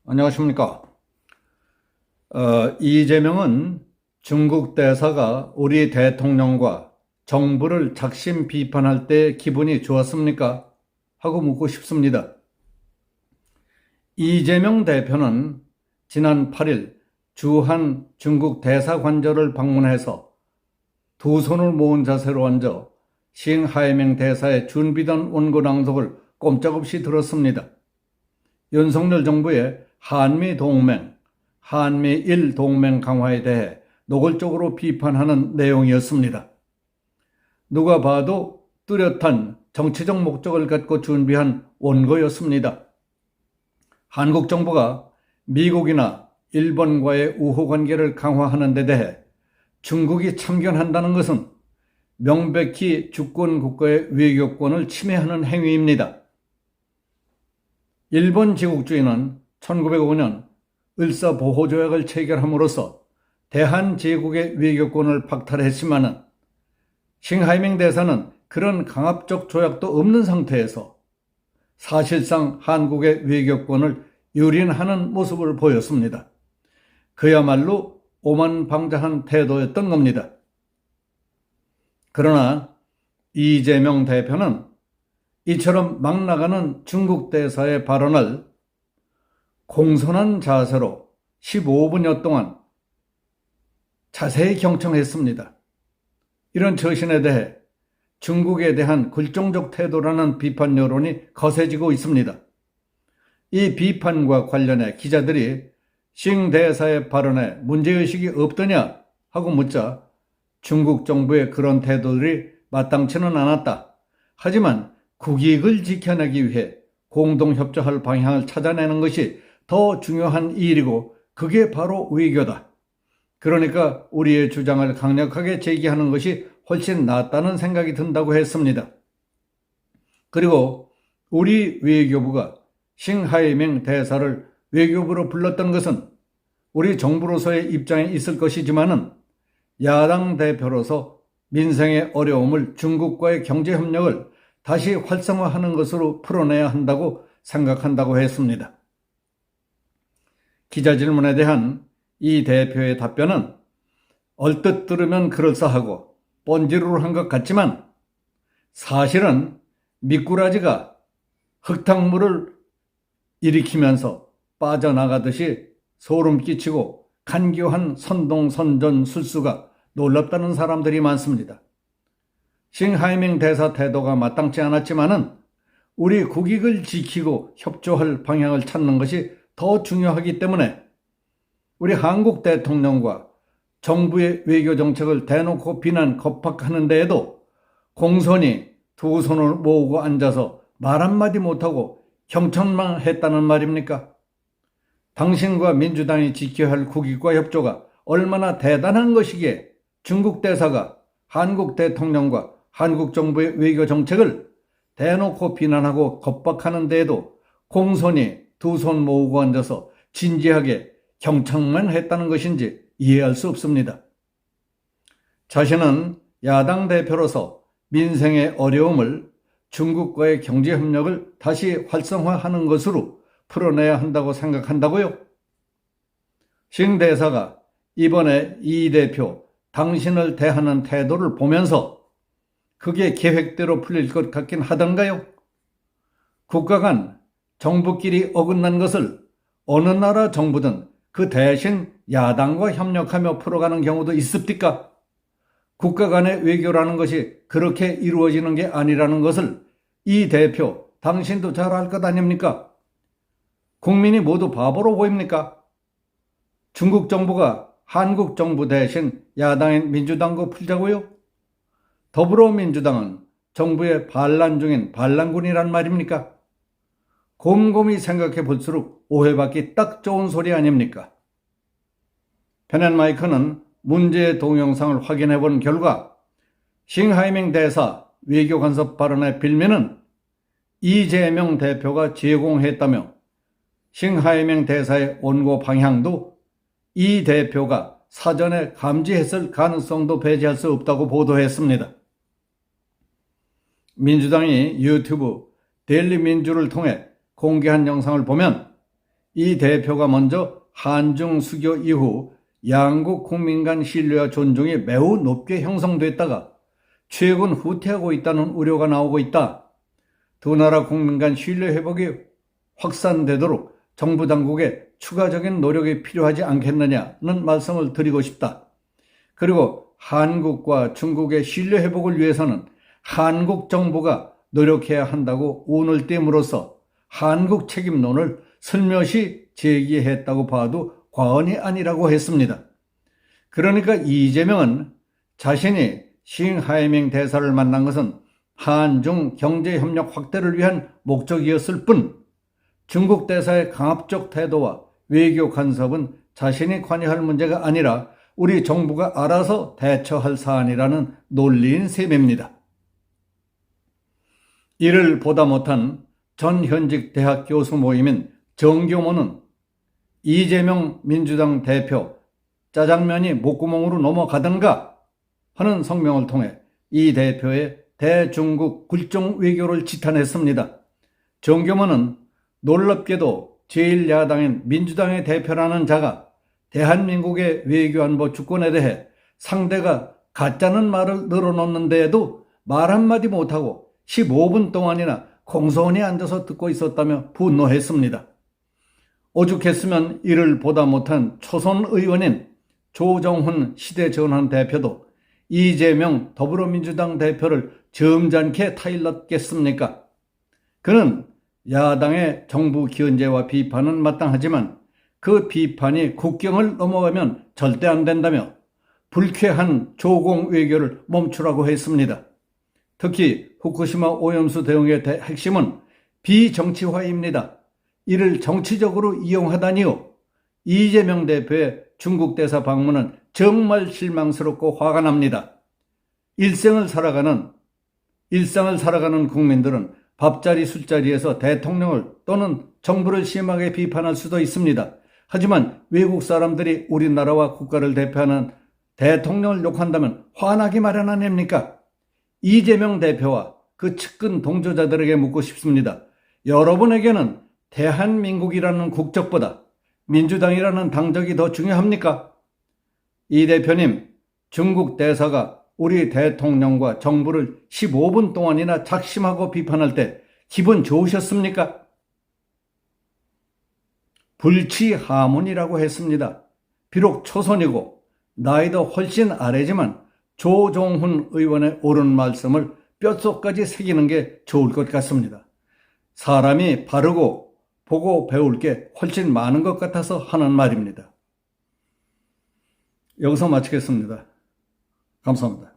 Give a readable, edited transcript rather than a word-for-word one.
안녕하십니까. 이재명은 중국 대사가 우리 대통령과 정부를 작심 비판할 때 기분이 좋았습니까? 하고 묻고 싶습니다. 이재명 대표는 지난 8일 주한 중국 대사관저를 방문해서 두 손을 모은 자세로 앉아 싱하이밍 대사의 준비된 원고 낭독을 꼼짝없이 들었습니다. 윤석열 정부의 한미 동맹, 한미일 동맹 강화에 대해 노골적으로 비판하는 내용이었습니다. 누가 봐도 뚜렷한 정치적 목적을 갖고 준비한 원고였습니다. 한국 정부가 미국이나 일본과의 우호 관계를 강화하는 데 대해 중국이 참견한다는 것은 명백히 주권 국가의 외교권을 침해하는 행위입니다. 일본 제국주의는 1905년 을사보호조약을 체결함으로써 대한제국의 외교권을 박탈했지만 싱하이밍 대사는 그런 강압적 조약도 없는 상태에서 사실상 한국의 외교권을 유린하는 모습을 보였습니다. 그야말로 오만방자한 태도였던 겁니다. 그러나 이재명 대표는 이처럼 막 나가는 중국 대사의 발언을 공손한 자세로 15분여 동안 자세히 경청했습니다. 이런 처신에 대해 중국에 대한 굴종적 태도라는 비판 여론이 거세지고 있습니다. 이 비판과 관련해 기자들이 싱 대사의 발언에 문제의식이 없더냐 하고 묻자 중국 정부의 그런 태도들이 마땅치는 않았다. 하지만 국익을 지켜내기 위해 공동협조할 방향을 찾아내는 것이 더 중요한 일이고 그게 바로 외교다. 그러니까 우리의 주장을 강력하게 제기하는 것이 훨씬 낫다는 생각이 든다고 했습니다. 그리고 우리 외교부가 싱하이밍 대사를 외교부로 불렀던 것은 우리 정부로서의 입장에 있을 것이지만은 야당 대표로서 민생의 어려움을 중국과의 경제협력을 다시 활성화하는 것으로 풀어내야 한다고 생각한다고 했습니다. 기자 질문에 대한 이 대표의 답변은 얼뜻 들으면 그럴싸하고 번지르르한 것 같지만 사실은 미꾸라지가 흙탕물을 일으키면서 빠져나가듯이 소름 끼치고 간교한 선동선전술수가 놀랍다는 사람들이 많습니다. 싱하이밍 대사 태도가 마땅치 않았지만은 우리 국익을 지키고 협조할 방향을 찾는 것이 더 중요하기 때문에 우리 한국 대통령과 정부의 외교 정책을 대놓고 비난 겁박하는 데에도 공손히 두 손을 모으고 앉아서 말 한마디 못하고 경청만 했다는 말입니까? 당신과 민주당이 지켜야 할 국익과 협조가 얼마나 대단한 것이기에 중국 대사가 한국 대통령과 한국 정부의 외교 정책을 대놓고 비난하고 겁박하는 데에도 공손히 두 손 모으고 앉아서 진지하게 경청만 했다는 것인지 이해할 수 없습니다. 자신은 야당 대표로서 민생의 어려움을 중국과의 경제협력을 다시 활성화하는 것으로 풀어내야 한다고 생각한다고요? 싱 대사가 이번에 이 대표 당신을 대하는 태도를 보면서 그게 계획대로 풀릴 것 같긴 하던가요? 국가 간 정부끼리 어긋난 것을 어느 나라 정부든 그 대신 야당과 협력하며 풀어가는 경우도 있습니까? 국가 간의 외교라는 것이 그렇게 이루어지는 게 아니라는 것을 이 대표 당신도 잘 알 것 아닙니까? 국민이 모두 바보로 보입니까? 중국 정부가 한국 정부 대신 야당인 민주당과 풀자고요? 더불어민주당은 정부의 반란 중인 반란군이란 말입니까? 곰곰이 생각해 볼수록 오해받기 딱 좋은 소리 아닙니까? 펜앤마이크는 문제의 동영상을 확인해 본 결과 싱하이밍 대사 외교 간섭 발언의 빌미는 이재명 대표가 제공했다며 싱하이밍 대사의 원고 방향도 이 대표가 사전에 감지했을 가능성도 배제할 수 없다고 보도했습니다. 민주당이 유튜브 데일리민주를 통해 공개한 영상을 보면 이 대표가 먼저 한중 수교 이후 양국 국민 간 신뢰와 존중이 매우 높게 형성됐다가 최근 후퇴하고 있다는 우려가 나오고 있다. 두 나라 국민 간 신뢰 회복이 확산되도록 정부 당국의 추가적인 노력이 필요하지 않겠느냐는 말씀을 드리고 싶다. 그리고 한국과 중국의 신뢰 회복을 위해서는 한국 정부가 노력해야 한다고 운을 띄움으로써 한국 책임론을 슬며시 제기했다고 봐도 과언이 아니라고 했습니다. 그러니까 이재명은 자신이 싱하이밍 대사를 만난 것은 한중 경제협력 확대를 위한 목적이었을 뿐 중국 대사의 강압적 태도와 외교 간섭은 자신이 관여할 문제가 아니라 우리 정부가 알아서 대처할 사안이라는 논리인 셈입니다. 이를 보다 못한 전 현직 대학 교수 모임인 정교모는 이재명 민주당 대표 짜장면이 목구멍으로 넘어가던가 하는 성명을 통해 이 대표의 대중국 굴종 외교를 지탄했습니다. 정교모는 놀랍게도 제1야당인 민주당의 대표라는 자가 대한민국의 외교안보 주권에 대해 상대가 가짜는 말을 늘어놓는 데에도 말 한마디 못하고 15분 동안이나 공손히 앉아서 듣고 있었다며 분노했습니다. 오죽했으면 이를 보다 못한 초선 의원인 조정훈 시대전환 대표도 이재명 더불어민주당 대표를 점잖게 타일렀겠습니까? 그는 야당의 정부 기원제와 비판은 마땅하지만 그 비판이 국경을 넘어가면 절대 안 된다며 불쾌한 조공 외교를 멈추라고 했습니다. 특히 후쿠시마 오염수 대응의 핵심은 비정치화입니다. 이를 정치적으로 이용하다니요. 이재명 대표의 중국 대사 방문은 정말 실망스럽고 화가 납니다. 일상을 살아가는 국민들은 밥자리 술자리에서 대통령을 또는 정부를 심하게 비판할 수도 있습니다. 하지만 외국 사람들이 우리나라와 국가를 대표하는 대통령을 욕한다면 화나기 마련 아닙니까? 이재명 대표와 그 측근 동조자들에게 묻고 싶습니다. 여러분에게는 대한민국이라는 국적보다 민주당이라는 당적이 더 중요합니까? 이 대표님, 중국 대사가 우리 대통령과 정부를 15분 동안이나 작심하고 비판할 때 기분 좋으셨습니까? 불치하문이라고 했습니다. 비록 초선이고 나이도 훨씬 아래지만 조정훈 의원의 옳은 말씀을 뼛속까지 새기는 게 좋을 것 같습니다. 사람이 바르고 보고 배울 게 훨씬 많은 것 같아서 하는 말입니다. 여기서 마치겠습니다. 감사합니다.